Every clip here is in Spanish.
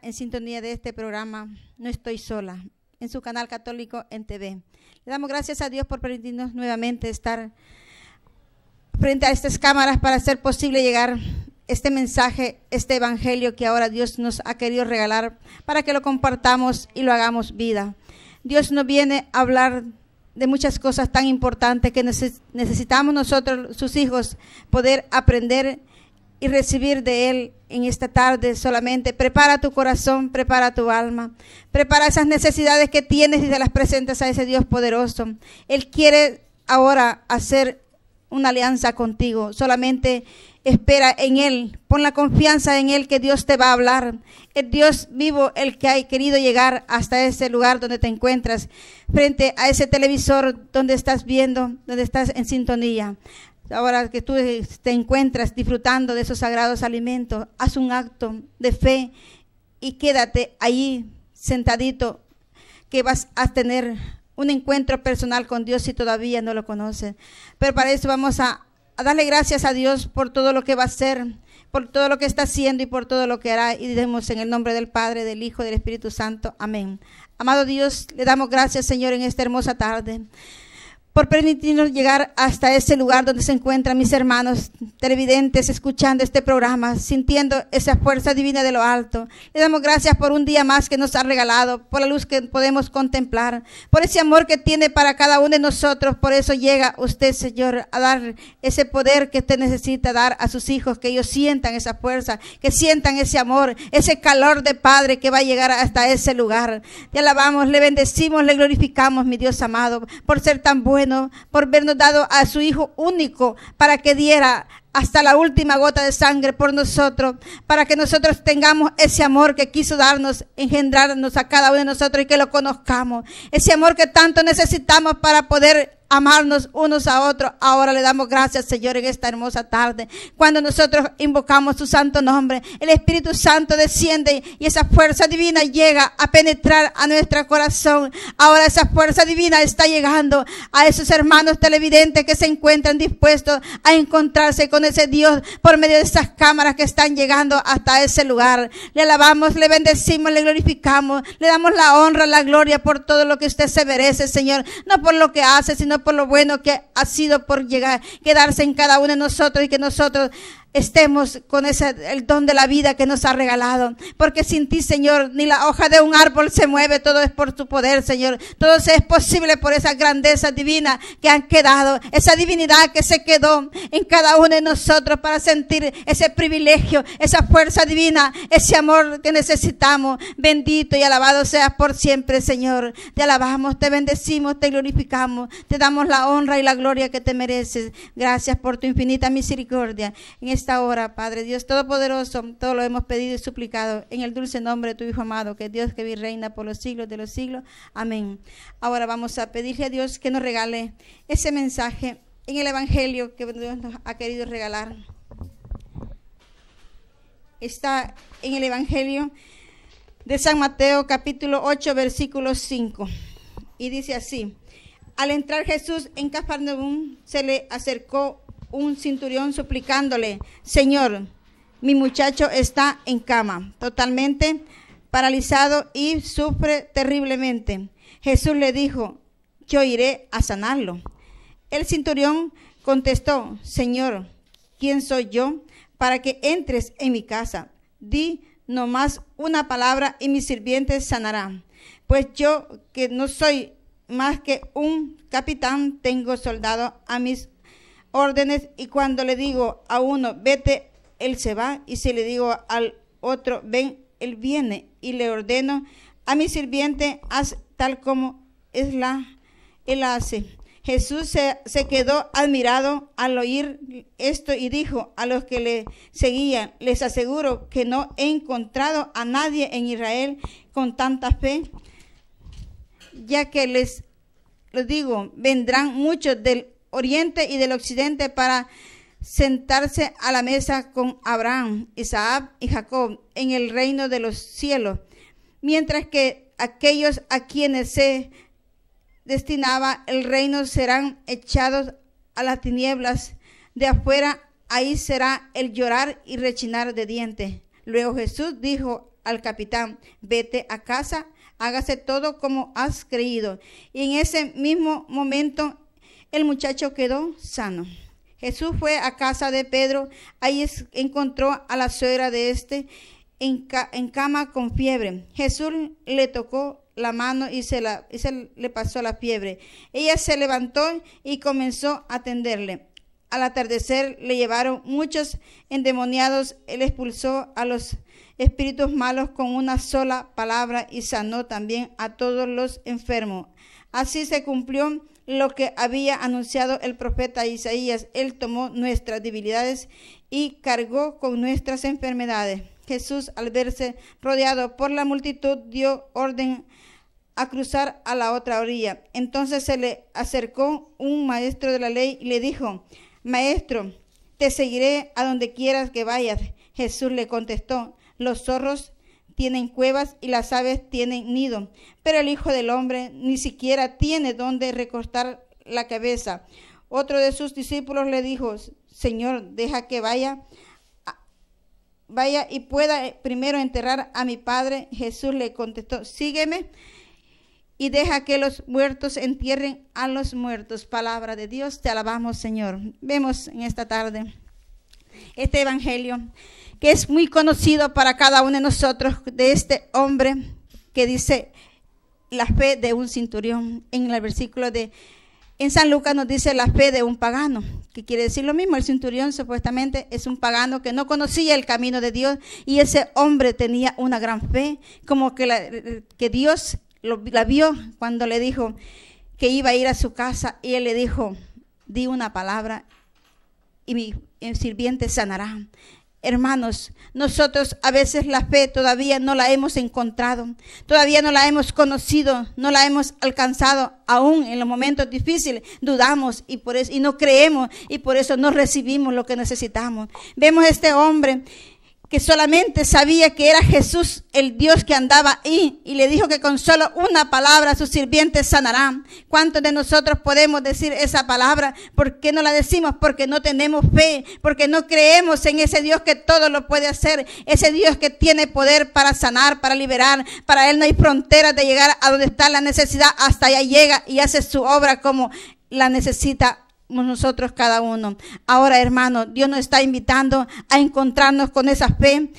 en sintonía de este programa No Estoy Sola, en su canal católico en TV. Le damos gracias a Dios por permitirnos nuevamente estar frente a estas cámaras para hacer posible llegar este mensaje, este evangelio que ahora Dios nos ha querido regalar para que lo compartamos y lo hagamos vida. Dios nos viene a hablar de muchas cosas tan importantes que necesitamos nosotros, sus hijos, poder aprender y recibir de Él en esta tarde solamente. Prepara tu corazón, prepara tu alma, prepara esas necesidades que tienes y se las presentas a ese Dios poderoso. Él quiere ahora hacer una alianza contigo, solamente espera en Él, pon la confianza en Él que Dios te va a hablar. El Dios vivo, el que ha querido llegar hasta ese lugar donde te encuentras, frente a ese televisor donde estás viendo, donde estás en sintonía. Ahora que tú te encuentras disfrutando de esos sagrados alimentos, haz un acto de fe y quédate ahí sentadito, que vas a tener un encuentro personal con Dios si todavía no lo conoces. Pero para eso vamos a darle gracias a Dios por todo lo que va a hacer, por todo lo que está haciendo y por todo lo que hará. Y demos en el nombre del Padre, del Hijo y del Espíritu Santo. Amén. Amado Dios, le damos gracias, Señor, en esta hermosa tarde, por permitirnos llegar hasta ese lugar donde se encuentran mis hermanos televidentes, escuchando este programa, sintiendo esa fuerza divina de lo alto. Le damos gracias por un día más que nos ha regalado, por la luz que podemos contemplar, por ese amor que tiene para cada uno de nosotros. Por eso llega usted, Señor, a dar ese poder que usted necesita dar a sus hijos, que ellos sientan esa fuerza, que sientan ese amor, ese calor de Padre que va a llegar hasta ese lugar. Te alabamos, le bendecimos, le glorificamos, mi Dios amado, por ser tan bueno, por habernos dado a su Hijo único para que diera hasta la última gota de sangre por nosotros, para que nosotros tengamos ese amor que quiso darnos, engendrarnos a cada uno de nosotros y que lo conozcamos. Ese amor que tanto necesitamos para poder amarnos unos a otros. Ahora le damos gracias, Señor, en esta hermosa tarde. Cuando nosotros invocamos su santo nombre, el Espíritu Santo desciende y esa fuerza divina llega a penetrar a nuestro corazón. Ahora esa fuerza divina está llegando a esos hermanos televidentes que se encuentran dispuestos a encontrarse con ese Dios por medio de esas cámaras que están llegando hasta ese lugar. Le alabamos, le bendecimos, le glorificamos, le damos la honra, la gloria por todo lo que usted se merece, Señor. No por lo que hace, sino por lo bueno que ha sido por llegar, quedarse en cada uno de nosotros y que nosotros estemos con el don de la vida que nos ha regalado. Porque sin ti, Señor, ni la hoja de un árbol se mueve. Todo es por tu poder, Señor. Todo es posible por esa grandeza divina que han quedado, esa divinidad que se quedó en cada uno de nosotros para sentir ese privilegio, esa fuerza divina, ese amor que necesitamos. Bendito y alabado seas por siempre, Señor. Te alabamos, te bendecimos, te glorificamos, te damos la honra y la gloria que te mereces. Gracias por tu infinita misericordia. En esta hora, Padre Dios Todopoderoso, todo lo hemos pedido y suplicado en el dulce nombre de tu Hijo amado, que es Dios que vive y reina por los siglos de los siglos. Amén. Ahora vamos a pedirle a Dios que nos regale ese mensaje en el evangelio que Dios nos ha querido regalar. Está en el evangelio de San Mateo, capítulo 8, versículo 5. Y dice así: al entrar Jesús en Cafarnaúm, se le acercó un centurión suplicándole: Señor, mi muchacho está en cama, totalmente paralizado y sufre terriblemente. Jesús le dijo: yo iré a sanarlo. El centurión contestó: Señor, ¿quién soy yo para que entres en mi casa? Di nomás una palabra y mi sirviente sanará. Pues yo, que no soy más que un capitán, tengo soldado a mis órdenes, y cuando le digo a uno vete, él se va, y si le digo al otro ven, él viene, y le ordeno a mi sirviente haz tal como él hace. Jesús se quedó admirado al oír esto y dijo a los que le seguían: les aseguro que no he encontrado a nadie en Israel con tanta fe, ya que les digo, vendrán muchos del oriente y del occidente para sentarse a la mesa con Abraham, Isaac y Jacob en el reino de los cielos, mientras que aquellos a quienes se destinaba el reino serán echados a las tinieblas de afuera. Ahí será el llorar y rechinar de dientes. Luego Jesús dijo al capitán: vete a casa, hágase todo como has creído. Y en ese mismo momento el muchacho quedó sano. Jesús fue a casa de Pedro. Ahí encontró a la suegra de este en cama con fiebre. Jesús le tocó la mano y se le pasó la fiebre. Ella se levantó y comenzó a atenderle. Al atardecer le llevaron muchos endemoniados. Él expulsó a los espíritus malos con una sola palabra y sanó también a todos los enfermos. Así se cumplió lo que había anunciado el profeta Isaías: Él tomó nuestras debilidades y cargó con nuestras enfermedades. Jesús, al verse rodeado por la multitud, dio orden a cruzar a la otra orilla. Entonces se le acercó un maestro de la ley y le dijo: Maestro, te seguiré a donde quieras que vayas. Jesús le contestó: los zorros tienen cuevas y las aves tienen nido, pero el Hijo del Hombre ni siquiera tiene donde recostar la cabeza. Otro de sus discípulos le dijo: Señor, deja que vaya y pueda primero enterrar a mi padre. Jesús le contestó: sígueme y deja que los muertos entierren a los muertos. Palabra de Dios, te alabamos, Señor. Vemos en esta tarde este evangelio que es muy conocido para cada uno de nosotros, de este hombre que dice la fe de un centurión. En el versículo en San Lucas nos dice la fe de un pagano, que quiere decir lo mismo. El centurión supuestamente es un pagano que no conocía el camino de Dios, y ese hombre tenía una gran fe, como que Dios la vio cuando le dijo que iba a ir a su casa, y él le dijo: di una palabra y mi sirviente sanará. Hermanos, nosotros a veces la fe todavía no la hemos encontrado, todavía no la hemos conocido, no la hemos alcanzado. Aún en los momentos difíciles dudamos y no creemos, y por eso no recibimos lo que necesitamos. Vemos a este hombre que solamente sabía que era Jesús el Dios que andaba ahí, y le dijo que con solo una palabra sus sirvientes sanarán. ¿Cuántos de nosotros podemos decir esa palabra? ¿Por qué no la decimos? Porque no tenemos fe, porque no creemos en ese Dios que todo lo puede hacer, ese Dios que tiene poder para sanar, para liberar. Para Él no hay fronteras de llegar a donde está la necesidad, hasta allá llega y hace su obra como la necesita nosotros cada uno. Ahora, hermano, Dios nos está invitando a encontrarnos con esa fe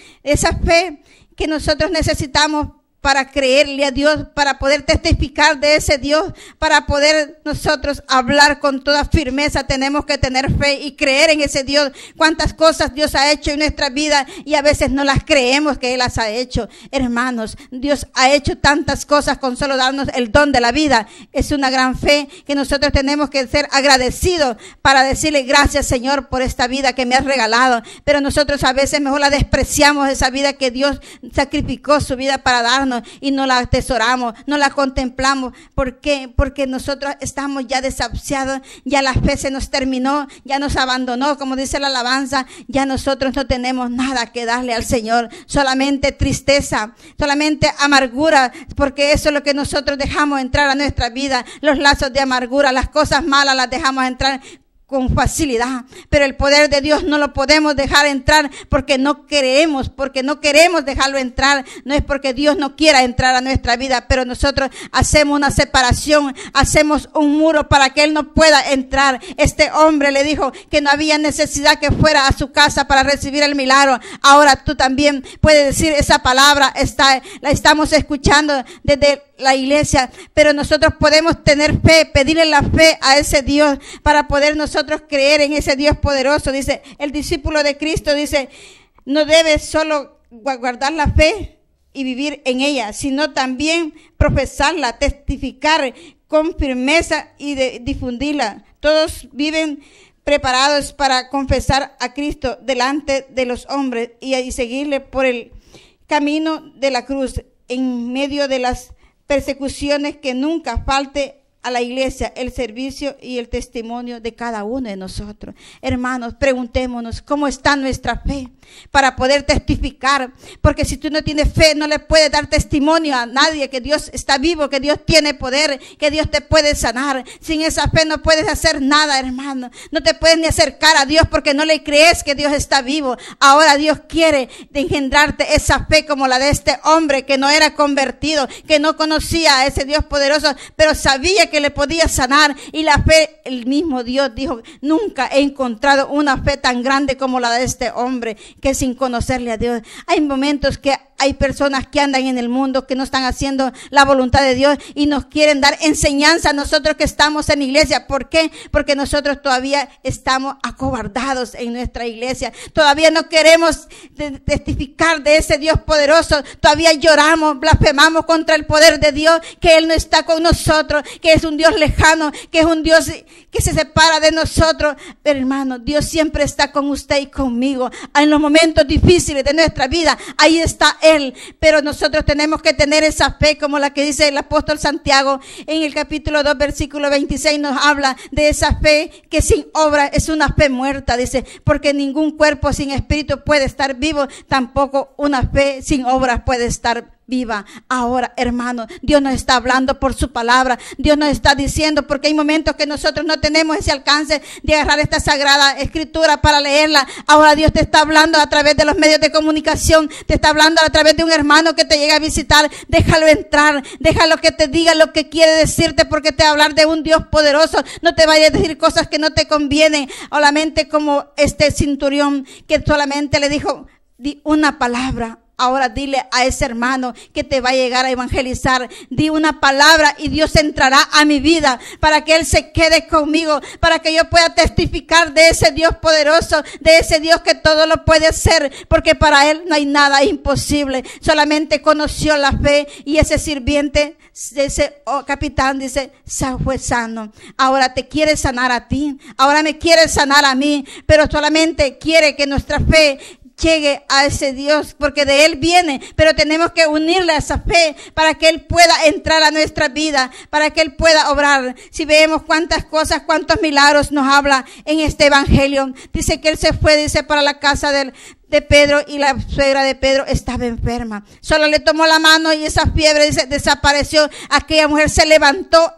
que nosotros necesitamos para creerle a Dios, para poder testificar de ese Dios, para poder nosotros hablar con toda firmeza. Tenemos que tener fe y creer en ese Dios. Cuántas cosas Dios ha hecho en nuestra vida y a veces no las creemos que Él las ha hecho. Hermanos, Dios ha hecho tantas cosas con solo darnos el don de la vida. Es una gran fe que nosotros tenemos que ser agradecidos para decirle: gracias, Señor, por esta vida que me has regalado. Pero nosotros a veces mejor la despreciamos, esa vida que Dios sacrificó su vida para darnos, y no la atesoramos, no la contemplamos. ¿Por qué? Porque nosotros estamos ya desahuciados, ya la fe se nos terminó, ya nos abandonó, como dice la alabanza. Ya nosotros no tenemos nada que darle al Señor, solamente tristeza, solamente amargura, porque eso es lo que nosotros dejamos entrar a nuestra vida, los lazos de amargura, las cosas malas las dejamos entrar con facilidad, pero el poder de Dios no lo podemos dejar entrar porque no queremos dejarlo entrar. No es porque Dios no quiera entrar a nuestra vida, pero nosotros hacemos una separación, hacemos un muro para que Él no pueda entrar. Este hombre le dijo que no había necesidad que fuera a su casa para recibir el milagro. Ahora tú también puedes decir esa palabra, la estamos escuchando desde la iglesia, pero nosotros podemos tener fe, pedirle la fe a ese Dios para poder nosotros creer en ese Dios poderoso. Dice el discípulo de Cristo, dice: no debe solo guardar la fe y vivir en ella, sino también profesarla, testificar con firmeza y difundirla. Todos viven preparados para confesar a Cristo delante de los hombres y seguirle por el camino de la cruz en medio de las persecuciones. Que nunca falte a la iglesia el servicio y el testimonio de cada uno de nosotros. Hermanos, preguntémonos cómo está nuestra fe para poder testificar, porque si tú no tienes fe, no le puedes dar testimonio a nadie que Dios está vivo, que Dios tiene poder, que Dios te puede sanar. Sin esa fe no puedes hacer nada, hermano. No te puedes ni acercar a Dios porque no le crees que Dios está vivo. Ahora Dios quiere engendrarte esa fe como la de este hombre que no era convertido, que no conocía a ese Dios poderoso, pero sabía que le podía sanar. Y la fe, el mismo Dios dijo, nunca he encontrado una fe tan grande como la de este hombre, que sin conocerle a Dios. Hay momentos que hay personas que andan en el mundo que no están haciendo la voluntad de Dios y nos quieren dar enseñanza a nosotros que estamos en la iglesia. ¿Por qué? Porque nosotros todavía estamos acobardados en nuestra iglesia. Todavía no queremos testificar de ese Dios poderoso. Todavía lloramos, blasfemamos contra el poder de Dios, que Él no está con nosotros, que es un Dios lejano, que es un Dios que se separa de nosotros. Pero hermano, Dios siempre está con usted y conmigo. En los momentos difíciles de nuestra vida, ahí está Él, pero nosotros tenemos que tener esa fe como la que dice el apóstol Santiago en el capítulo 2 versículo 26, nos habla de esa fe que sin obra es una fe muerta, dice, porque ningún cuerpo sin espíritu puede estar vivo, tampoco una fe sin obras puede estar viva. Ahora, hermano, Dios nos está hablando por su palabra. Dios nos está diciendo, porque hay momentos que nosotros no tenemos ese alcance de agarrar esta sagrada escritura para leerla. Ahora Dios te está hablando a través de los medios de comunicación, te está hablando a través de un hermano que te llega a visitar. Déjalo entrar, déjalo que te diga lo que quiere decirte, porque te va a hablar de un Dios poderoso. No te vayas a decir cosas que no te convienen, solamente como este centurión que solamente le dijo, di una palabra. Ahora dile a ese hermano que te va a llegar a evangelizar, di una palabra y Dios entrará a mi vida para que Él se quede conmigo, para que yo pueda testificar de ese Dios poderoso, de ese Dios que todo lo puede hacer, porque para Él no hay nada imposible. Solamente conoció la fe y ese sirviente, ese capitán dice, fue sano. Ahora te quiere sanar a ti, ahora me quiere sanar a mí, pero solamente quiere que nuestra fe llegue a ese Dios, porque de Él viene, pero tenemos que unirle a esa fe para que Él pueda entrar a nuestra vida, para que Él pueda obrar. Si vemos cuántas cosas, cuántos milagros nos habla en este evangelio, dice que Él se fue, dice, para la casa de Pedro, y la suegra de Pedro estaba enferma. Solo le tomó la mano y esa fiebre, dice, desapareció. Aquella mujer se levantó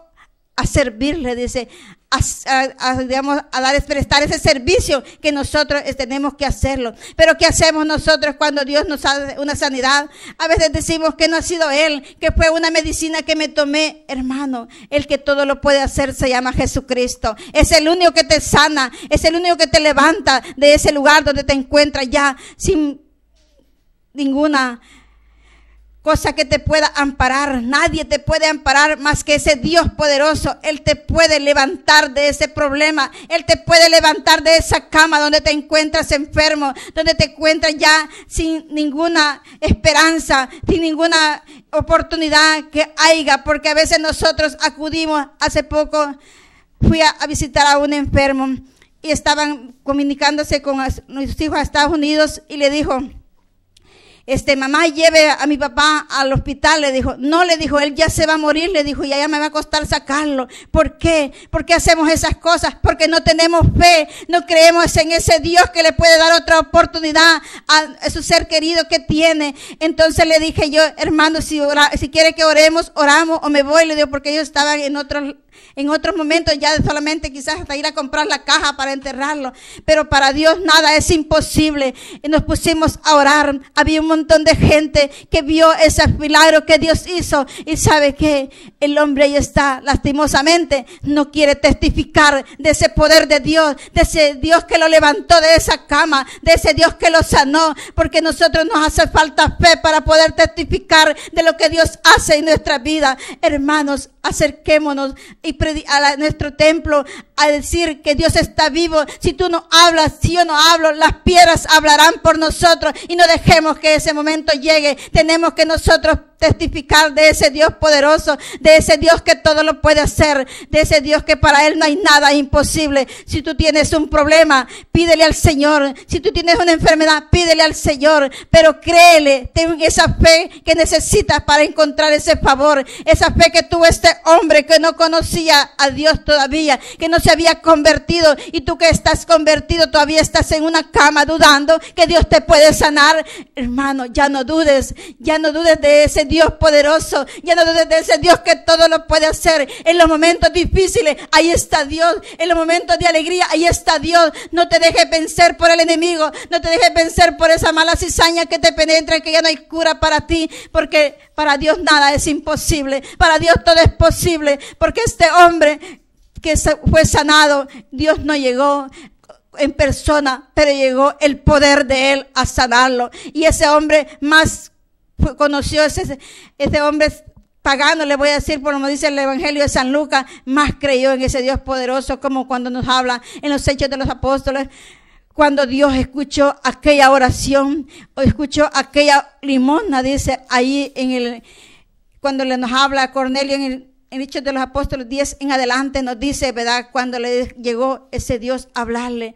a servirle, dice, a prestar ese servicio que nosotros tenemos que hacerlo. Pero ¿qué hacemos nosotros cuando Dios nos da una sanidad? A veces decimos que no ha sido Él, que fue una medicina que me tomé. Hermano, el que todo lo puede hacer se llama Jesucristo. Es el único que te sana, es el único que te levanta de ese lugar donde te encuentras ya sin ninguna cosa que te pueda amparar. Nadie te puede amparar más que ese Dios poderoso. Él te puede levantar de ese problema. Él te puede levantar de esa cama donde te encuentras enfermo, donde te encuentras ya sin ninguna esperanza, sin ninguna oportunidad que haya, porque a veces nosotros acudimos. Hace poco fui a visitar a un enfermo y estaban comunicándose con nuestros hijos a Estados Unidos y le dijo, mamá, lleve a mi papá al hospital. Le dijo, no, le dijo, él ya se va a morir, le dijo, y ya me va a costar sacarlo. ¿Por qué? ¿Por qué hacemos esas cosas? Porque no tenemos fe, no creemos en ese Dios que le puede dar otra oportunidad a su ser querido que tiene. Entonces le dije yo, hermano, si quiere que oremos, oramos, o me voy, le digo, porque ellos estaban en otros momentos ya solamente quizás hasta ir a comprar la caja para enterrarlo. Pero para Dios nada es imposible. Y nos pusimos a orar. Había un montón de gente que vio ese milagro que Dios hizo. Y sabe que el hombre ahí está, lastimosamente, no quiere testificar de ese poder de Dios, de ese Dios que lo levantó de esa cama, de ese Dios que lo sanó. Porque nosotros nos hace falta fe para poder testificar de lo que Dios hace en nuestra vida. Hermanos, acerquémonos y a nuestro templo a decir que Dios está vivo. Si tú no hablas, si yo no hablo, las piedras hablarán por nosotros, y no dejemos que ese momento llegue. Tenemos que nosotros testificar de ese Dios poderoso, de ese Dios que todo lo puede hacer, de ese Dios que para Él no hay nada imposible. Si tú tienes un problema, pídele al Señor. Si tú tienes una enfermedad, pídele al Señor, pero créele, ten esa fe que necesitas para encontrar ese favor, esa fe que tuvo este hombre que no conocía a Dios todavía, que no se había convertido, y tú que estás convertido todavía estás en una cama dudando que Dios te puede sanar. Hermano, ya no dudes de ese Dios poderoso, ya no dudes de ese Dios que todo lo puede hacer. En los momentos difíciles, ahí está Dios. En los momentos de alegría, ahí está Dios. No te dejes vencer por el enemigo, no te dejes vencer por esa mala cizaña que te penetra, que ya no hay cura para ti, porque para Dios nada es imposible. Para Dios todo es posible, porque este hombre que fue sanado, Dios no llegó en persona, pero llegó el poder de Él a sanarlo. Y ese hombre más conoció, ese hombre pagano, le voy a decir, por como dice el Evangelio de San Lucas, más creyó en ese Dios poderoso, como cuando nos habla en los Hechos de los Apóstoles, cuando Dios escuchó aquella oración, o escuchó aquella limosna, dice ahí cuando nos habla a Cornelio en Hechos de los Apóstoles 10 en adelante, nos dice, ¿verdad?, cuando le llegó ese Dios a hablarle: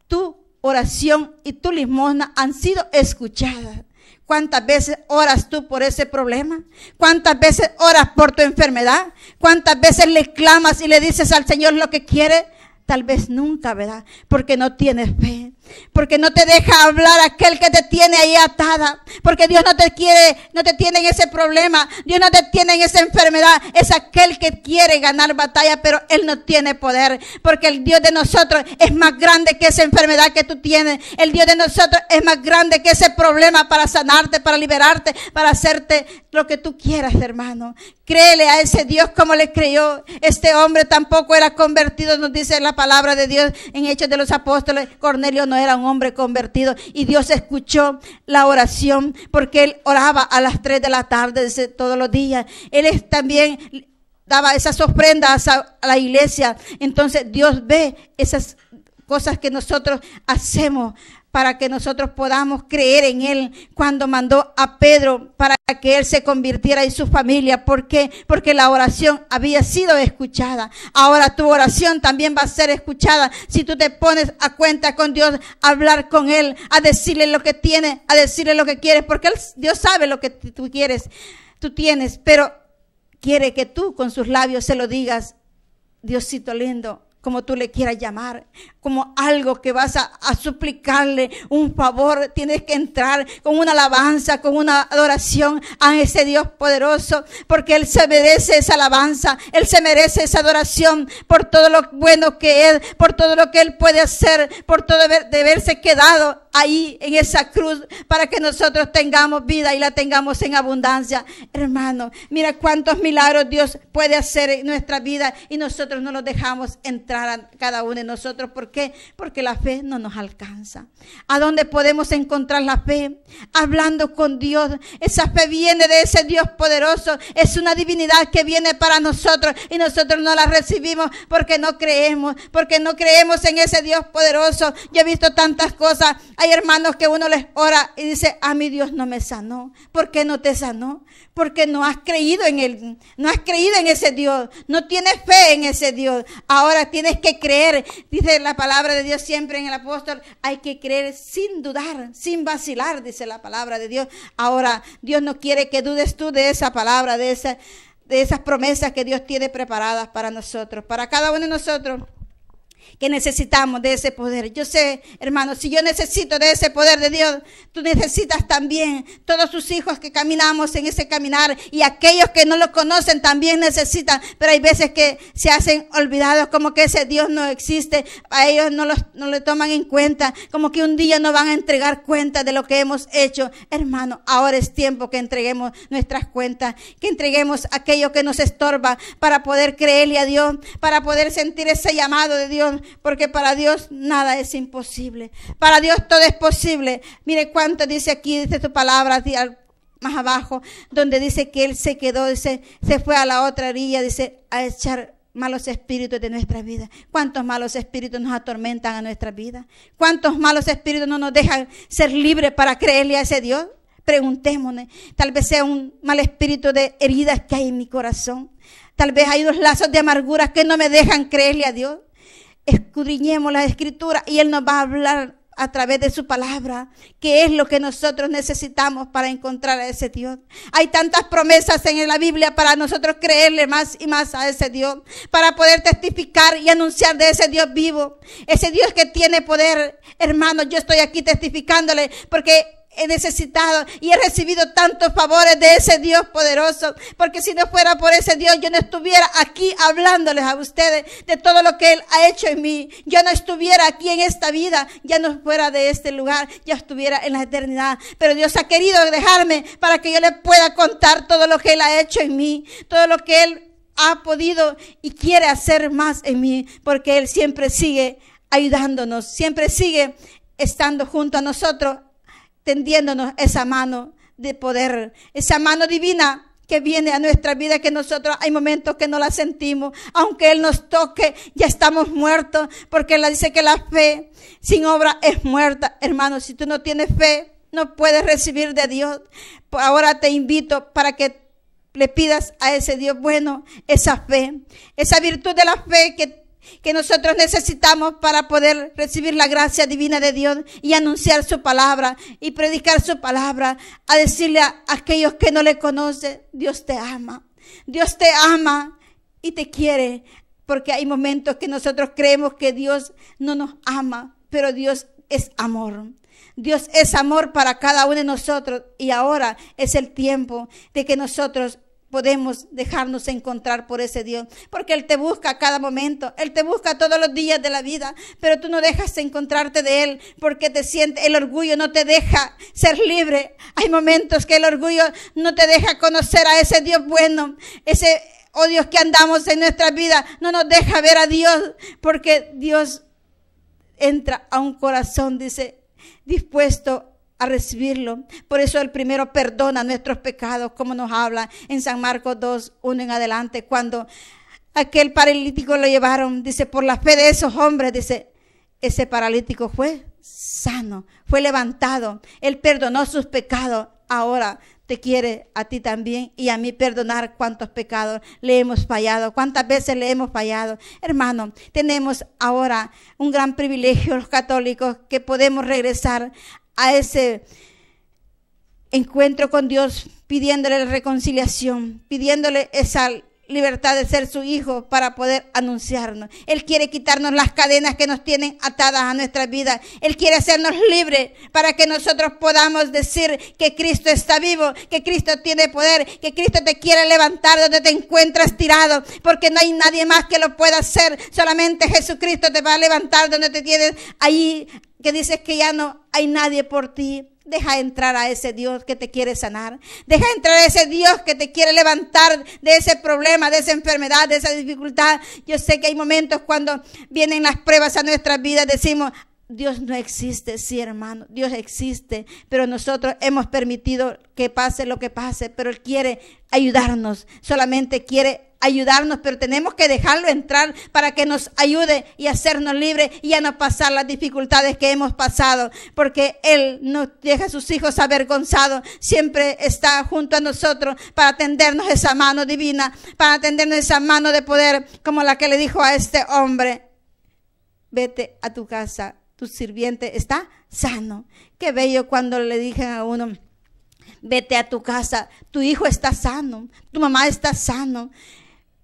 tu oración y tu limosna han sido escuchadas. ¿Cuántas veces oras tú por ese problema? ¿Cuántas veces oras por tu enfermedad? ¿Cuántas veces le clamas y le dices al Señor lo que quiere? Tal vez nunca, ¿verdad? Porque no tienes fe. Porque no te deja hablar aquel que te tiene ahí atada. Porque Dios no te tiene en ese problema. Dios no te tiene en esa enfermedad. Es aquel que quiere ganar batalla, pero Él no tiene poder. Porque el Dios de nosotros es más grande que esa enfermedad que tú tienes. El Dios de nosotros es más grande que ese problema, para sanarte, para liberarte, para hacerte lo que tú quieras, hermano. Créele a ese Dios como le creyó. Este hombre tampoco era convertido, nos dice la palabra de Dios en Hechos de los Apóstoles. Cornelio no era un hombre convertido, y Dios escuchó la oración, porque él oraba a las 3 de la tarde todos los días. Él también daba esas ofrendas a la iglesia. Entonces Dios ve esas cosas que nosotros hacemos para que nosotros podamos creer en Él. Cuando mandó a Pedro para que él se convirtiera y su familia. ¿Por qué? Porque la oración había sido escuchada. Ahora tu oración también va a ser escuchada si tú te pones a cuenta con Dios, a hablar con Él, a decirle lo que tienes, a decirle lo que quieres, porque Dios sabe lo que tú quieres, tú tienes, pero quiere que tú con sus labios se lo digas: Diosito lindo, como tú le quieras llamar, como algo que vas a suplicarle un favor. Tienes que entrar con una alabanza, con una adoración a ese Dios poderoso, porque Él se merece esa alabanza, Él se merece esa adoración por todo lo bueno que es, por todo lo que Él puede hacer, por todo de haberse quedado ahí en esa cruz para que nosotros tengamos vida y la tengamos en abundancia. Hermano, mira cuántos milagros Dios puede hacer en nuestra vida, y nosotros no los dejamos entrar a cada uno de nosotros. ¿Por qué? Porque la fe no nos alcanza. ¿A dónde podemos encontrar la fe? Hablando con Dios. Esa fe viene de ese Dios poderoso. Es una divinidad que viene para nosotros, y nosotros no la recibimos porque no creemos en ese Dios poderoso. Yo he visto tantas cosas. Hay hermanos que uno les ora y dice: a mi Dios no me sanó. ¿Por qué no te sanó? Porque no has creído en Él, no has creído en ese Dios, no tienes fe en ese Dios. Ahora tienes que creer. Dice la palabra de Dios siempre en el apóstol: hay que creer sin dudar, sin vacilar, dice la palabra de Dios. Ahora Dios no quiere que dudes tú de esa palabra, de esas promesas que Dios tiene preparadas para nosotros, para cada uno de nosotros, que necesitamos de ese poder. Yo sé, hermanos, si yo necesito de ese poder de Dios, tú necesitas también. Todos sus hijos que caminamos en ese caminar, y aquellos que no lo conocen también necesitan, pero hay veces que se hacen olvidados, como que ese Dios no existe. A ellos no le toman en cuenta, como que un día no van a entregar cuenta de lo que hemos hecho. Hermano, ahora es tiempo que entreguemos nuestras cuentas, que entreguemos aquello que nos estorba, para poder creerle a Dios, para poder sentir ese llamado de Dios, porque para Dios nada es imposible. Para Dios todo es posible. Mire cuánto dice aquí, dice tu palabra, más abajo, donde dice que Él se quedó, dice, se fue a la otra orilla, dice, a echar malos espíritus de nuestra vida. ¿Cuántos malos espíritus nos atormentan a nuestra vida? ¿Cuántos malos espíritus no nos dejan ser libres para creerle a ese Dios? Preguntémonos. Tal vez sea un mal espíritu de heridas que hay en mi corazón. Tal vez hay unos lazos de amargura que no me dejan creerle a Dios. Escudriñemos la Escritura y Él nos va a hablar a través de su palabra, que es lo que nosotros necesitamos para encontrar a ese Dios. Hay tantas promesas en la Biblia para nosotros creerle más y más a ese Dios, para poder testificar y anunciar de ese Dios vivo, ese Dios que tiene poder. Hermanos, yo estoy aquí testificándole porque he necesitado y he recibido tantos favores de ese Dios poderoso, porque si no fuera por ese Dios, yo no estuviera aquí hablándoles a ustedes de todo lo que Él ha hecho en mí. Yo no estuviera aquí en esta vida, ya no fuera de este lugar, ya estuviera en la eternidad. Pero Dios ha querido dejarme para que yo le pueda contar todo lo que Él ha hecho en mí, todo lo que Él ha podido y quiere hacer más en mí, porque Él siempre sigue ayudándonos, siempre sigue estando junto a nosotros, tendiéndonos esa mano de poder, esa mano divina que viene a nuestra vida, que nosotros hay momentos que no la sentimos. Aunque Él nos toque, ya estamos muertos, porque Él dice que la fe sin obra es muerta. Hermano, si tú no tienes fe, no puedes recibir de Dios. Ahora te invito para que le pidas a ese Dios bueno esa fe, esa virtud de la fe que nosotros necesitamos para poder recibir la gracia divina de Dios y anunciar su palabra y predicar su palabra, a decirle a aquellos que no le conocen: Dios te ama y te quiere, porque hay momentos que nosotros creemos que Dios no nos ama, pero Dios es amor. Dios es amor para cada uno de nosotros, y ahora es el tiempo de que nosotros podemos dejarnos encontrar por ese Dios, porque Él te busca a cada momento, Él te busca todos los días de la vida, pero tú no dejas encontrarte de Él, porque te sientes, el orgullo no te deja ser libre. Hay momentos que el orgullo no te deja conocer a ese Dios bueno, ese Dios que andamos en nuestra vida, no nos deja ver a Dios, porque Dios entra a un corazón, dice, dispuesto a recibirlo. Por eso Él primero perdona nuestros pecados, como nos habla en San Marcos 2:1 en adelante, cuando aquel paralítico lo llevaron, dice, por la fe de esos hombres, dice, ese paralítico fue sano, fue levantado, Él perdonó sus pecados. Ahora te quiere a ti también y a mí perdonar cuántos pecados le hemos fallado, cuántas veces le hemos fallado. Hermano, tenemos ahora un gran privilegio los católicos, que podemos regresar a ese encuentro con Dios, pidiéndole la reconciliación, pidiéndole esa libertad de ser su hijo para poder anunciarnos. Él quiere quitarnos las cadenas que nos tienen atadas a nuestra vida. Él quiere hacernos libres para que nosotros podamos decir que Cristo está vivo, que Cristo tiene poder, que Cristo te quiere levantar donde te encuentras tirado, porque no hay nadie más que lo pueda hacer. Solamente Jesucristo te va a levantar donde te tienes ahí, que dices que ya no hay nadie por ti. Deja entrar a ese Dios que te quiere sanar. Deja entrar a ese Dios que te quiere levantar de ese problema, de esa enfermedad, de esa dificultad. Yo sé que hay momentos cuando vienen las pruebas a nuestras vidas, decimos, Dios no existe. Sí, hermano, Dios existe, pero nosotros hemos permitido que pase lo que pase, pero Él quiere ayudarnos, solamente quiere ayudarnos, pero tenemos que dejarlo entrar para que nos ayude y hacernos libres y a no pasar las dificultades que hemos pasado, porque Él no deja a sus hijos avergonzados, siempre está junto a nosotros para tendernos esa mano divina, para tendernos esa mano de poder, como la que le dijo a este hombre: vete a tu casa, tu sirviente está sano. Qué bello cuando le dije a uno: vete a tu casa, tu hijo está sano, tu mamá está sano.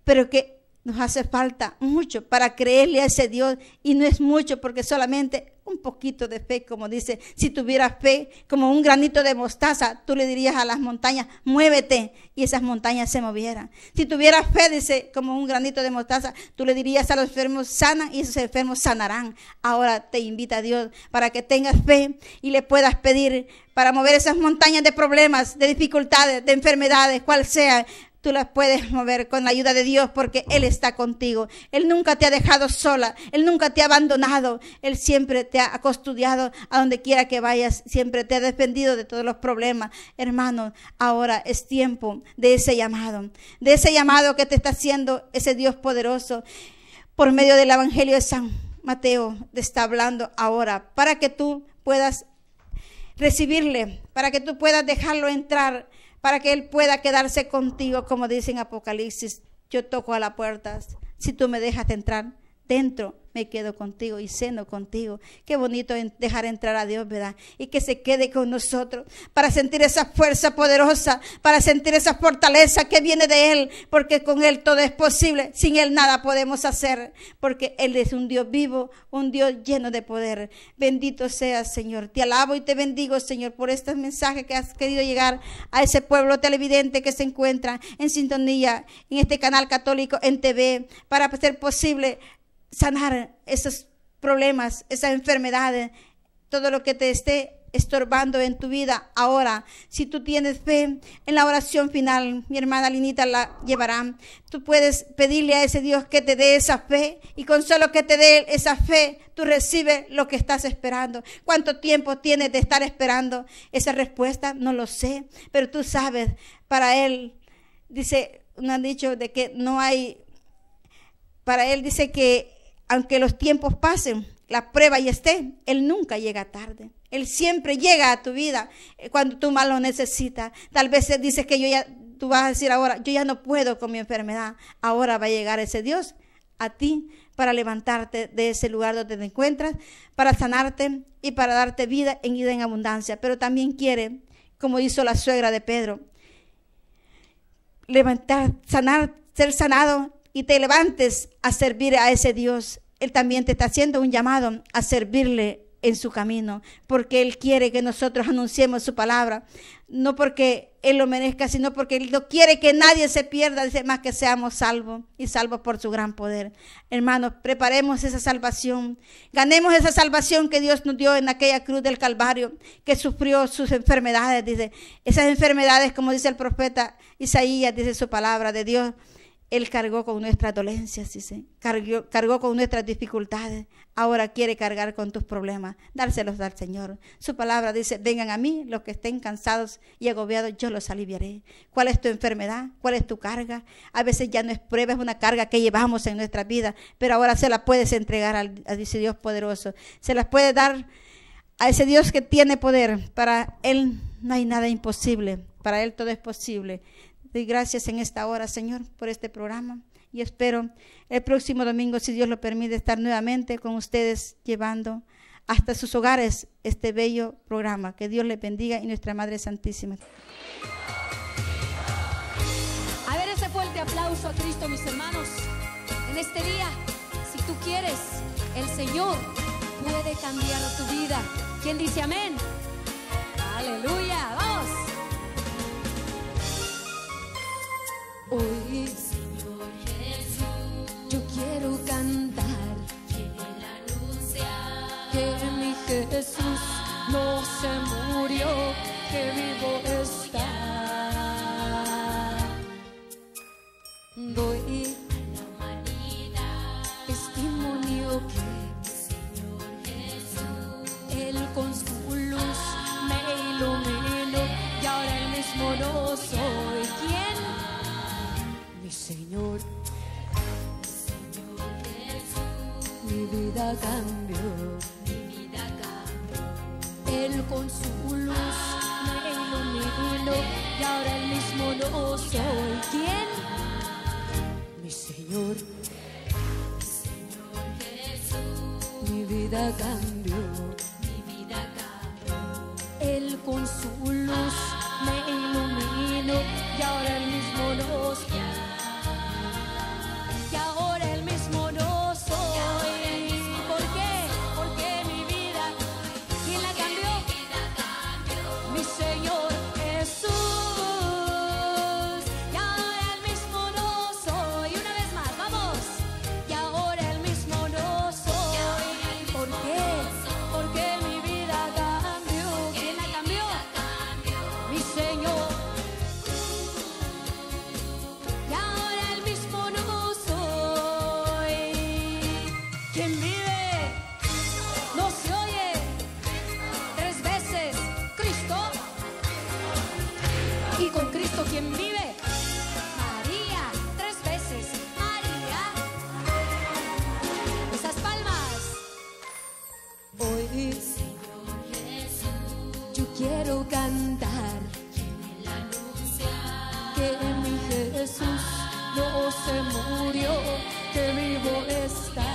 Pero que nos hace falta mucho para creerle a ese Dios, y no es mucho, porque solamente un poquito de fe, como dice, si tuvieras fe como un granito de mostaza, tú le dirías a las montañas, muévete, y esas montañas se movieran. Si tuvieras fe, dice, como un granito de mostaza, tú le dirías a los enfermos, sanan, y esos enfermos sanarán. Ahora te invita a Dios para que tengas fe y le puedas pedir para mover esas montañas de problemas, de dificultades, de enfermedades, cual sea, tú las puedes mover con la ayuda de Dios, porque Él está contigo. Él nunca te ha dejado sola, Él nunca te ha abandonado, Él siempre te ha custodiado a donde quiera que vayas, siempre te ha defendido de todos los problemas. Hermano, ahora es tiempo de ese llamado que te está haciendo ese Dios poderoso por medio del Evangelio de San Mateo. Te está hablando ahora para que tú puedas recibirle, para que tú puedas dejarlo entrar, para que Él pueda quedarse contigo, como dice en Apocalipsis: yo toco a la puerta, si tú me dejas entrar dentro, me quedo contigo y ceno contigo. Qué bonito dejar entrar a Dios, ¿verdad? Y que se quede con nosotros para sentir esa fuerza poderosa, para sentir esa fortaleza que viene de Él, porque con Él todo es posible. Sin Él nada podemos hacer, porque Él es un Dios vivo, un Dios lleno de poder. Bendito seas, Señor. Te alabo y te bendigo, Señor, por este mensaje que has querido llegar a ese pueblo televidente que se encuentra en sintonía en este canal católico en TV, para hacer posible sanar esos problemas, esas enfermedades, todo lo que te esté estorbando en tu vida. Ahora, si tú tienes fe, en la oración final, mi hermana Linita la llevará. Tú puedes pedirle a ese Dios que te dé esa fe, y con solo que te dé esa fe, tú recibes lo que estás esperando. ¿Cuánto tiempo tienes de estar esperando esa respuesta? No lo sé, pero tú sabes, para Él, dice, nos han dicho de que no hay, para Él dice que aunque los tiempos pasen, la prueba ya esté, Él nunca llega tarde. Él siempre llega a tu vida cuando tú más lo necesitas. Tal vez dices que tú vas a decir ahora, yo ya no puedo con mi enfermedad. Ahora va a llegar ese Dios a ti para levantarte de ese lugar donde te encuentras, para sanarte y para darte vida en abundancia. Pero también quiere, como hizo la suegra de Pedro, levantar, sanar, ser sanado, y te levantes a servir a ese Dios. Él también te está haciendo un llamado a servirle en su camino, porque Él quiere que nosotros anunciemos su palabra, no porque Él lo merezca, sino porque Él no quiere que nadie se pierda, dice, más que seamos salvos, y salvos por su gran poder. Hermanos, preparemos esa salvación, ganemos esa salvación que Dios nos dio en aquella cruz del Calvario, que sufrió sus enfermedades, dice, esas enfermedades, como dice el profeta Isaías, dice su palabra de Dios, Él cargó con nuestras dolencias, dice, cargó con nuestras dificultades. Ahora quiere cargar con tus problemas, dárselos al Señor. Su palabra dice, vengan a mí los que estén cansados y agobiados, yo los aliviaré. ¿Cuál es tu enfermedad? ¿Cuál es tu carga? A veces ya no es prueba, es una carga que llevamos en nuestra vida, pero ahora se la puedes entregar a ese Dios poderoso. Se las puedes dar a ese Dios que tiene poder. Para Él no hay nada imposible, para Él todo es posible. Doy gracias en esta hora, Señor, por este programa, y espero el próximo domingo, si Dios lo permite, estar nuevamente con ustedes, llevando hasta sus hogares este bello programa. Que Dios les bendiga, y nuestra Madre Santísima. A ver ese fuerte aplauso a Cristo, mis hermanos. En este día, si tú quieres, el Señor puede cambiar tu vida. ¿Quién dice amén? Aleluya, vamos. Hoy, Señor Jesús, yo quiero cantar, quiero anunciar que mi Jesús no se murió, que vivo está. Doy a la humanidad testimonio que Señor Jesús, Él con su luz me iluminó, y ahora el mismo no soy. ¿Quién? Señor, Señor Jesús, mi vida cambió, Él con su luz me iluminó, y ahora el mismo no soy. ¿Quién? Mi Señor, Señor Jesús, mi vida cambió, Él con su luz me iluminó, y ahora el mismo no soy. Y ahora el mismo no soy. ¿Por qué? Porque mi vida, ¿quién la cambió? Mi Señor Jesús. Y ahora el mismo no soy. Una vez más, vamos. Y ahora el mismo no soy. ¿Por qué? se murió, que vivo está.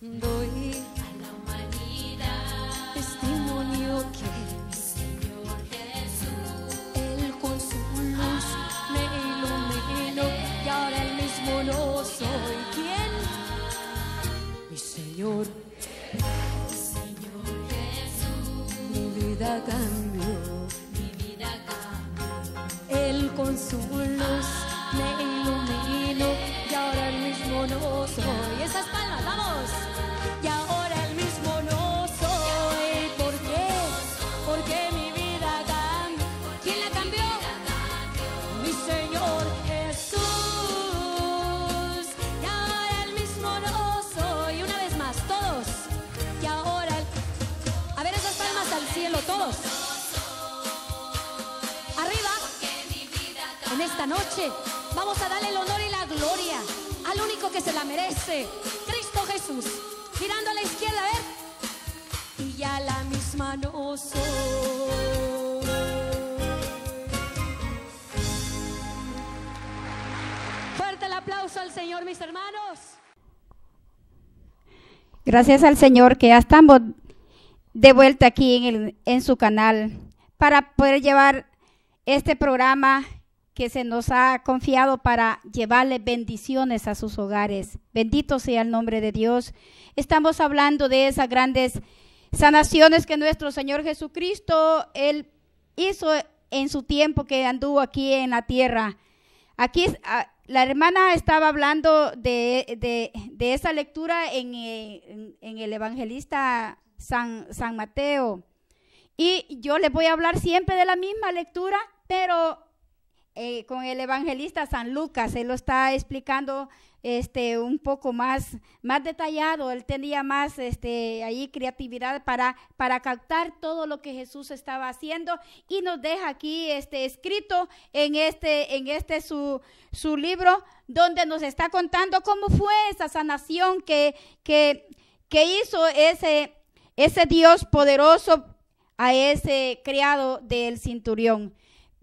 Doy a la humanidad testimonio que mi Señor Jesús, Él con su luz me iluminó, y ahora Él mismo no soy. ¿Quién? Mi Señor. Mi Señor Jesús, mi vida cambió, mi vida cambió. Él con su luz me iluminó, y ahora Él mismo no soy. Esas palmas, vamos. Y ahora Él mismo no soy. ¿Por qué? Porque mi vida cambió. ¿Quién la cambió? Mi Señor Jesús. Y ahora Él mismo no soy. Una vez más, todos. Y ahora a ver esas palmas al cielo, todos. Arriba. En esta noche vamos a darle el honor y la gloria al único que se la merece, Cristo Jesús. Mirando a la izquierda, a ver. Y ya la misma no soy. Fuerte el aplauso al Señor, mis hermanos. Gracias al Señor que ya estamos de vuelta aquí en su canal para poder llevar este programa que se nos ha confiado para llevarle bendiciones a sus hogares. Bendito sea el nombre de Dios. Estamos hablando de esas grandes sanaciones que nuestro Señor Jesucristo, Él hizo en su tiempo que anduvo aquí en la tierra. Aquí la hermana estaba hablando de esa lectura en el evangelista San Mateo. Y yo les voy a hablar siempre de la misma lectura, pero con el evangelista San Lucas. Él lo está explicando un poco más detallado. Él tenía más ahí creatividad para captar todo lo que Jesús estaba haciendo, y nos deja aquí escrito en su libro, donde nos está contando cómo fue esa sanación que hizo ese Dios poderoso a ese criado del centurión.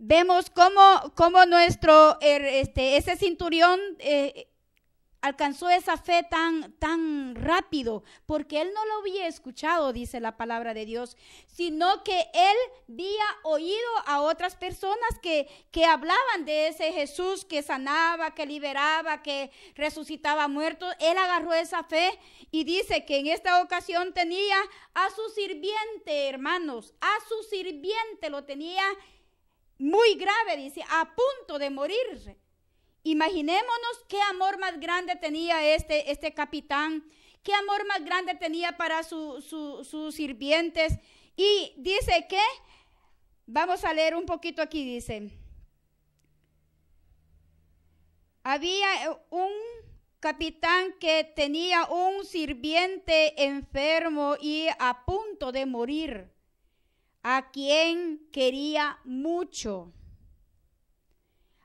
Vemos cómo ese centurión alcanzó esa fe tan rápido, porque él no lo había escuchado, dice la palabra de Dios, sino que él había oído a otras personas que hablaban de ese Jesús que sanaba, que liberaba, que resucitaba muertos. Él agarró esa fe y dice que en esta ocasión tenía a su sirviente, hermanos, a su sirviente lo tenía muy grave, dice, a punto de morir. Imaginémonos qué amor más grande tenía este capitán, qué amor más grande tenía para sus sirvientes. Y dice que, vamos a leer un poquito aquí, dice, había un capitán que tenía un sirviente enfermo y a punto de morir, a quien quería mucho.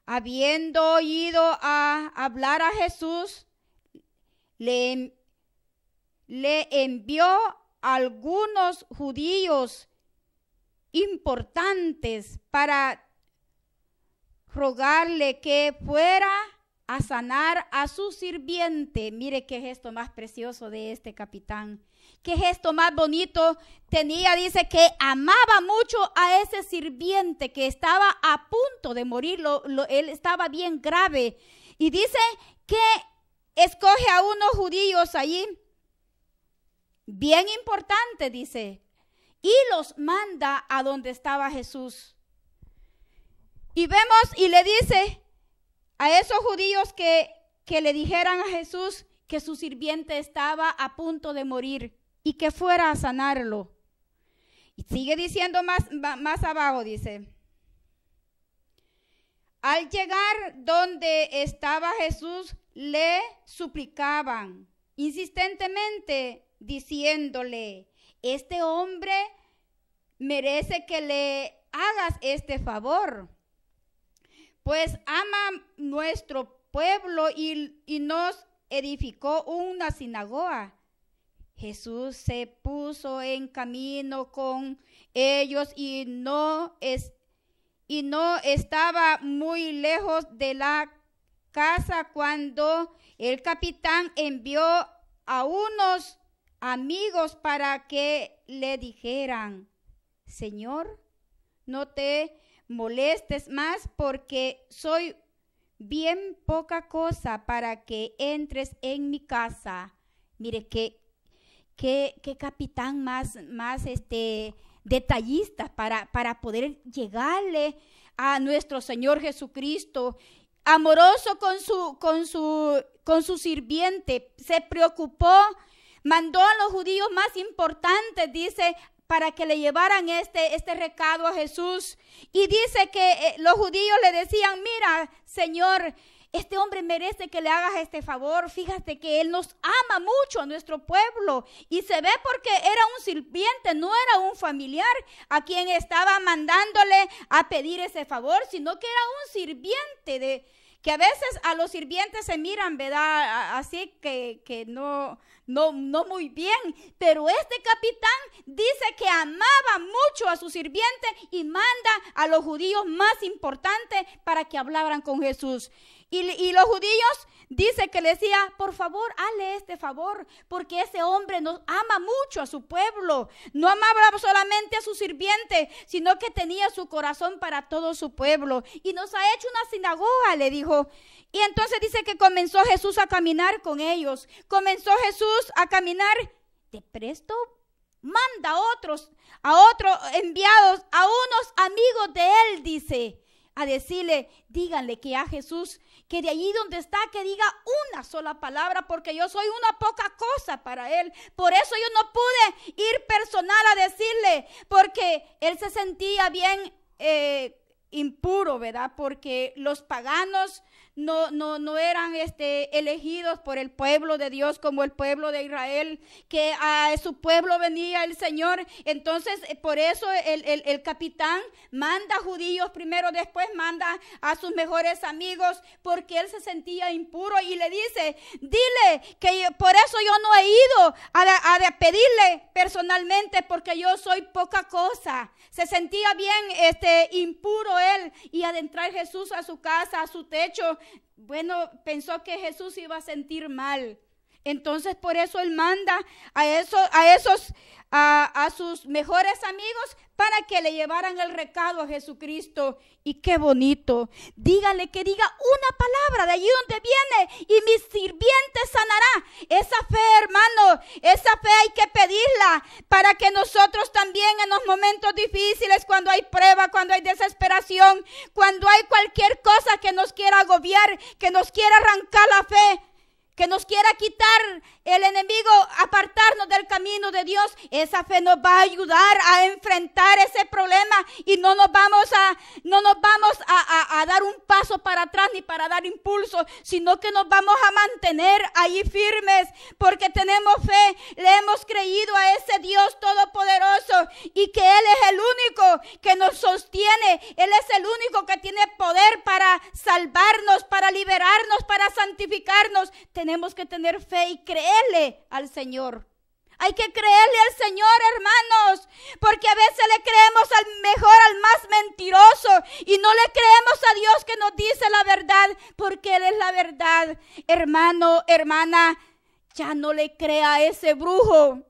Habiendo oído a hablar a Jesús, le envió algunos judíos importantes para rogarle que fuera a sanar a su sirviente. Mire qué gesto más precioso de este capitán. Qué gesto más bonito tenía. Dice que amaba mucho a ese sirviente que estaba a punto de morir. Él estaba bien grave. Y dice que escoge a unos judíos allí, bien importantes, dice, y los manda a donde estaba Jesús. Y vemos y le dice a esos judíos que le dijeran a Jesús que su sirviente estaba a punto de morir y que fuera a sanarlo. Y sigue diciendo más abajo, dice, al llegar donde estaba Jesús, le suplicaban insistentemente, diciéndole, este hombre merece que le hagas este favor, pues ama nuestro pueblo y nos edificó una sinagoga. Jesús se puso en camino con ellos y no y no estaba muy lejos de la casa cuando el capitán envió a unos amigos para que le dijeran: Señor, no te molestes más porque soy bien poca cosa para que entres en mi casa. Mire, qué capitán más detallista para poder llegarle a nuestro Señor Jesucristo. Amoroso con su sirviente, se preocupó, mandó a los judíos más importantes, dice, para que le llevaran este recado a Jesús. Y dice que los judíos le decían: mira, Señor, este hombre merece que le hagas este favor. Fíjate que él nos ama mucho a nuestro pueblo. Y se ve porque era un sirviente, no era un familiar a quien estaba mandándole a pedir ese favor, sino que era un sirviente que a veces a los sirvientes se miran, ¿verdad? Así que no muy bien. Pero este capitán dice que amaba mucho a su sirviente y manda a los judíos más importantes para que hablaran con Jesús. Y los judíos dice que le decía: por favor, hazle este favor, porque ese hombre nos ama mucho a su pueblo. No amaba solamente a su sirviente, sino que tenía su corazón para todo su pueblo. Y nos ha hecho una sinagoga, le dijo. Y entonces dice que comenzó Jesús a caminar con ellos. Comenzó Jesús a caminar. De presto manda a otros enviados, a unos amigos de él, dice, a decirle: díganle que a Jesús, que de allí donde está, que diga una sola palabra, porque yo soy una poca cosa para él. Por eso yo no pude ir personal a decirle, porque él se sentía bien impuro, ¿verdad? Porque los paganos no eran elegidos por el pueblo de Dios como el pueblo de Israel, que a su pueblo venía el Señor. Entonces por eso el capitán manda a judíos primero, después manda a sus mejores amigos, porque él se sentía impuro, y le dice: dile que por eso yo no he ido a pedirle personalmente, porque yo soy poca cosa. Se sentía bien impuro él, y al entrar Jesús a su casa, a su techo, bueno, pensó que Jesús iba a sentir mal. Entonces por eso él manda a sus mejores amigos para que le llevaran el recado a Jesucristo. Y qué bonito. Dígale que diga una palabra de allí donde viene y mi sirviente sanará. Esa fe, hermano, esa fe hay que pedirla para que nosotros también en los momentos difíciles, cuando hay prueba, cuando hay desesperación, cuando hay cualquier cosa que nos quiera agobiar, que nos quiera arrancar la fe, que nos quiera quitar el enemigo, apartarnos del camino de Dios, esa fe nos va a ayudar a enfrentar ese problema, y no nos vamos a dar un paso para atrás ni para dar impulso, sino que nos vamos a mantener ahí firmes, porque tenemos fe, le hemos creído a ese Dios todopoderoso, y que Él es el único que nos sostiene. Él es el único que tiene poder para salvarnos, para liberarnos, para santificarnos. Tenemos que tener fe y creerle al Señor. Hay que creerle al Señor, hermanos, porque a veces le creemos al más mentiroso, y no le creemos a Dios que nos dice la verdad, porque Él es la verdad. Hermano, hermana, ya no le crea a ese brujo.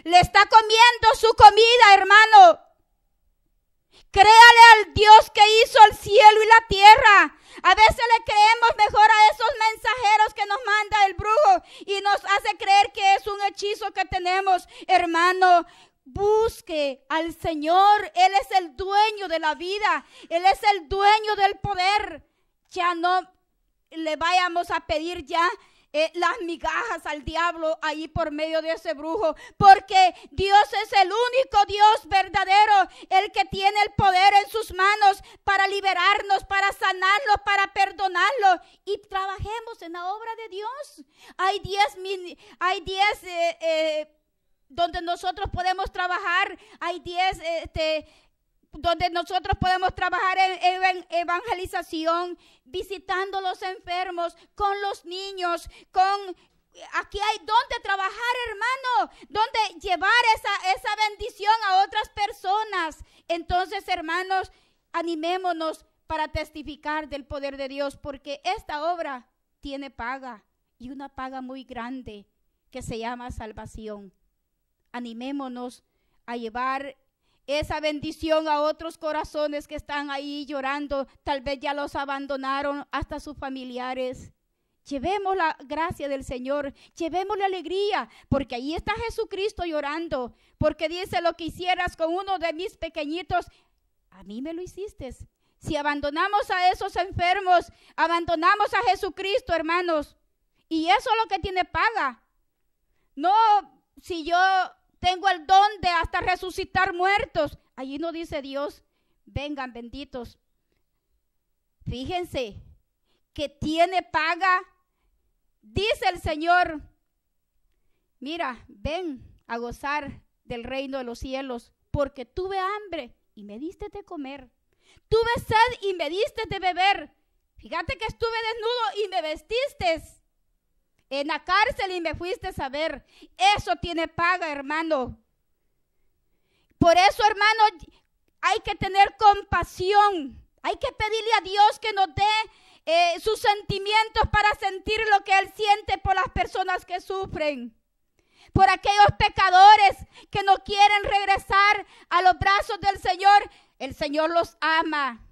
Le está comiendo su comida, hermano. Créale al Dios que hizo el cielo y la tierra. A veces le creemos mejor a esos mensajeros que nos manda el brujo y nos hace creer que es un hechizo que tenemos. Hermano, busque al Señor. Él es el dueño de la vida. Él es el dueño del poder. Ya no le vayamos a pedir ya las migajas al diablo ahí por medio de ese brujo, porque Dios es el único Dios verdadero, el que tiene el poder en sus manos para liberarnos, para sanarnos, para perdonarlo, y trabajemos en la obra de Dios. Hay 10 donde nosotros podemos trabajar, hay 10 donde nosotros podemos trabajar en evangelización, visitando los enfermos, con los niños, aquí hay donde trabajar, hermano, donde llevar esa bendición a otras personas. Entonces, hermanos, animémonos para testificar del poder de Dios, porque esta obra tiene paga, y una paga muy grande que se llama salvación. Animémonos a llevar esa bendición a otros corazones que están ahí llorando, tal vez ya los abandonaron, hasta sus familiares. Llevemos la gracia del Señor, llevemos la alegría, porque ahí está Jesucristo llorando, porque dice: lo que hicieras con uno de mis pequeñitos, a mí me lo hiciste. Si abandonamos a esos enfermos, abandonamos a Jesucristo, hermanos, y eso es lo que tiene paga. No, si yo tengo el don de hasta resucitar muertos, allí no dice Dios: vengan benditos. Fíjense que tiene paga. Dice el Señor: mira, ven a gozar del reino de los cielos, porque tuve hambre y me diste de comer, tuve sed y me diste de beber. Fíjate que estuve desnudo y me vestiste, en la cárcel y me fuiste a ver. Eso tiene paga, hermano. Por eso, hermano, hay que tener compasión. Hay que pedirle a Dios que nos dé sus sentimientos para sentir lo que Él siente por las personas que sufren. Por aquellos pecadores que no quieren regresar a los brazos del Señor. El Señor los ama.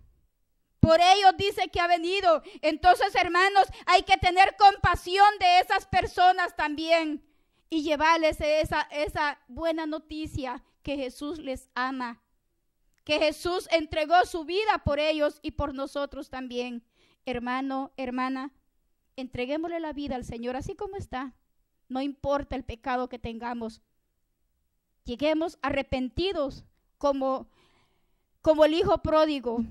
Por ellos dice que ha venido. Entonces, hermanos, hay que tener compasión de esas personas también y llevarles esa buena noticia, que Jesús les ama, que Jesús entregó su vida por ellos y por nosotros también. Hermano, hermana, entreguémosle la vida al Señor así como está. No importa el pecado que tengamos. Lleguemos arrepentidos como el hijo pródigo,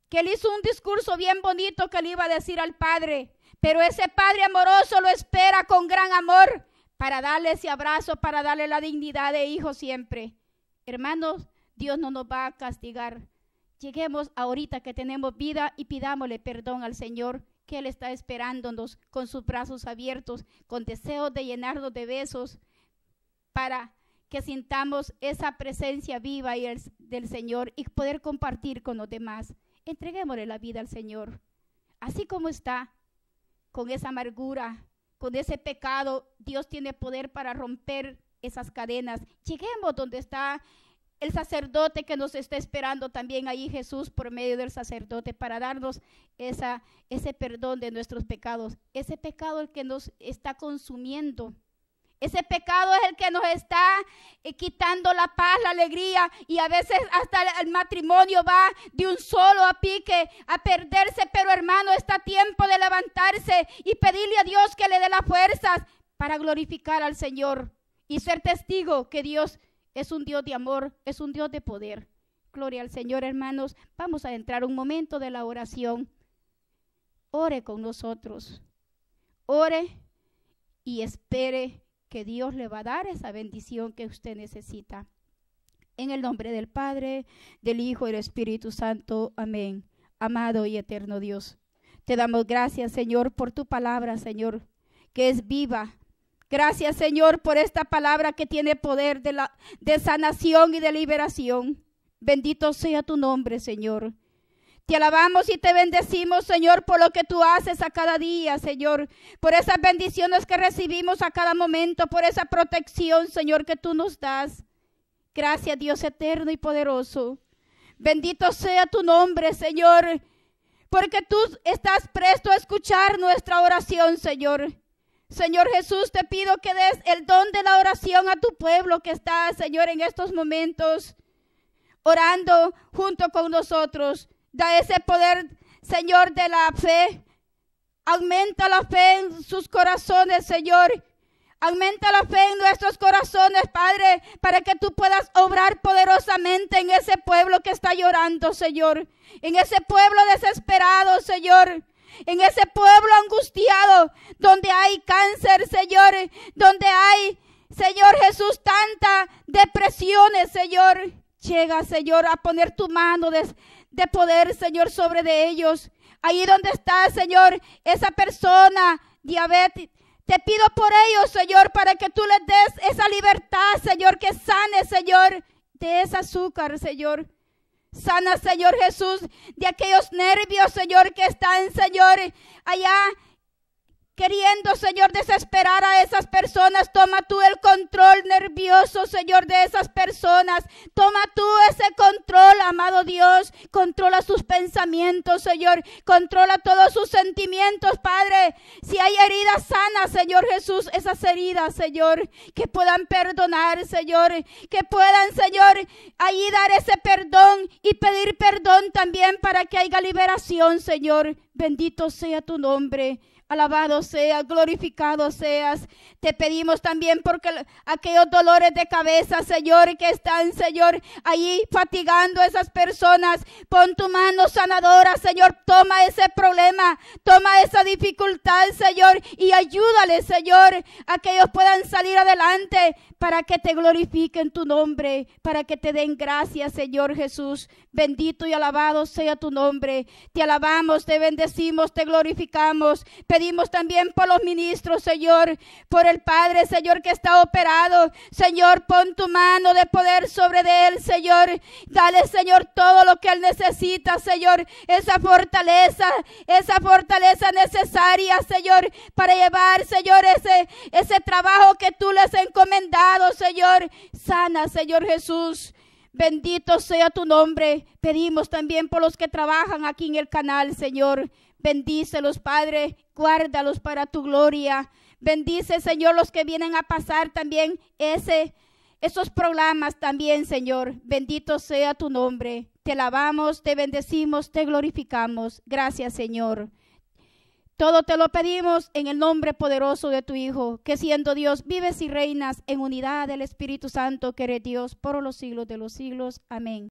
que él hizo un discurso bien bonito que le iba a decir al Padre, pero ese Padre amoroso lo espera con gran amor para darle ese abrazo, para darle la dignidad de hijo siempre. Hermanos, Dios no nos va a castigar. Lleguemos ahorita que tenemos vida y pidámosle perdón al Señor, que Él está esperándonos con sus brazos abiertos, con deseos de llenarnos de besos, para que sintamos esa presencia viva del Señor y poder compartir con los demás. Entreguémosle la vida al Señor, así como está, con esa amargura, con ese pecado. Dios tiene poder para romper esas cadenas. Lleguemos donde está el sacerdote que nos está esperando también ahí, Jesús, por medio del sacerdote, para darnos ese perdón de nuestros pecados. Ese pecado el que nos está consumiendo. Ese pecado es el que nos está quitando la paz, la alegría, y a veces hasta el matrimonio va de un solo a pique, a perderse. Pero hermano, está tiempo de levantarse y pedirle a Dios que le dé las fuerzas para glorificar al Señor y ser testigo que Dios es un Dios de amor, es un Dios de poder. Gloria al Señor, hermanos. Vamos a entrar un momento de la oración. Ore con nosotros. Ore y espere que Dios le va a dar esa bendición que usted necesita. En el nombre del Padre, del Hijo y del Espíritu Santo. Amén. Amado y eterno Dios, te damos gracias, Señor, por tu palabra, Señor, que es viva. Gracias, Señor, por esta palabra que tiene poder de sanación y de liberación. Bendito sea tu nombre, Señor. Te alabamos y te bendecimos, Señor, por lo que tú haces a cada día, Señor. Por esas bendiciones que recibimos a cada momento, por esa protección, Señor, que tú nos das. Gracias, Dios eterno y poderoso. Bendito sea tu nombre, Señor, porque tú estás presto a escuchar nuestra oración, Señor. Señor Jesús, te pido que des el don de la oración a tu pueblo que está, Señor, en estos momentos, orando junto con nosotros. Da ese poder, Señor, de la fe. Aumenta la fe en sus corazones, Señor. Aumenta la fe en nuestros corazones, Padre, para que tú puedas obrar poderosamente en ese pueblo que está llorando, Señor. En ese pueblo desesperado, Señor. En ese pueblo angustiado, donde hay cáncer, Señor. Donde hay, Señor Jesús, tantas depresiones, Señor. Llega, Señor, a poner tu mano de poder, Señor, sobre de ellos. Ahí donde está, Señor, esa persona diabética. Te pido por ellos, Señor, para que tú les des esa libertad, Señor, que sane, Señor, de ese azúcar, Señor. Sana, Señor Jesús, de aquellos nervios, Señor, que están, Señor, allá queriendo, Señor, desesperar a esas personas. Toma tú el control nervioso, Señor, de esas personas. Toma tú ese control, amado Dios. Controla sus pensamientos, Señor. Controla todos sus sentimientos, Padre. Si hay heridas sanas, Señor Jesús, esas heridas, Señor, que puedan perdonar, Señor. Que puedan, Señor, ahí dar ese perdón y pedir perdón también para que haya liberación, Señor. Bendito sea tu nombre. Alabado sea, glorificado seas. Te pedimos también porque aquellos dolores de cabeza, Señor, que están, Señor, ahí fatigando a esas personas. Pon tu mano sanadora, Señor. Toma ese problema, toma esa dificultad, Señor, y ayúdale, Señor, a que ellos puedan salir adelante para que te glorifiquen tu nombre, para que te den gracias, Señor Jesús. Bendito y alabado sea tu nombre. Te alabamos, te bendecimos, te glorificamos. Pedimos también por los ministros, Señor, por el Padre, Señor, que está operado. Señor, pon tu mano de poder sobre él, Señor. Dale, Señor, todo lo que él necesita, Señor. Esa fortaleza necesaria, Señor, para llevar, Señor, ese trabajo que tú les has encomendado, Señor. Sana, Señor Jesús. Bendito sea tu nombre. Pedimos también por los que trabajan aquí en el canal, Señor. Bendícelos, Padre. Guárdalos para tu gloria. Bendice, Señor, los que vienen a pasar también esos programas también, Señor. Bendito sea tu nombre. Te alabamos, te bendecimos, te glorificamos. Gracias, Señor. Todo te lo pedimos en el nombre poderoso de tu Hijo, que siendo Dios, vives y reinas en unidad del Espíritu Santo, que eres Dios por los siglos de los siglos. Amén.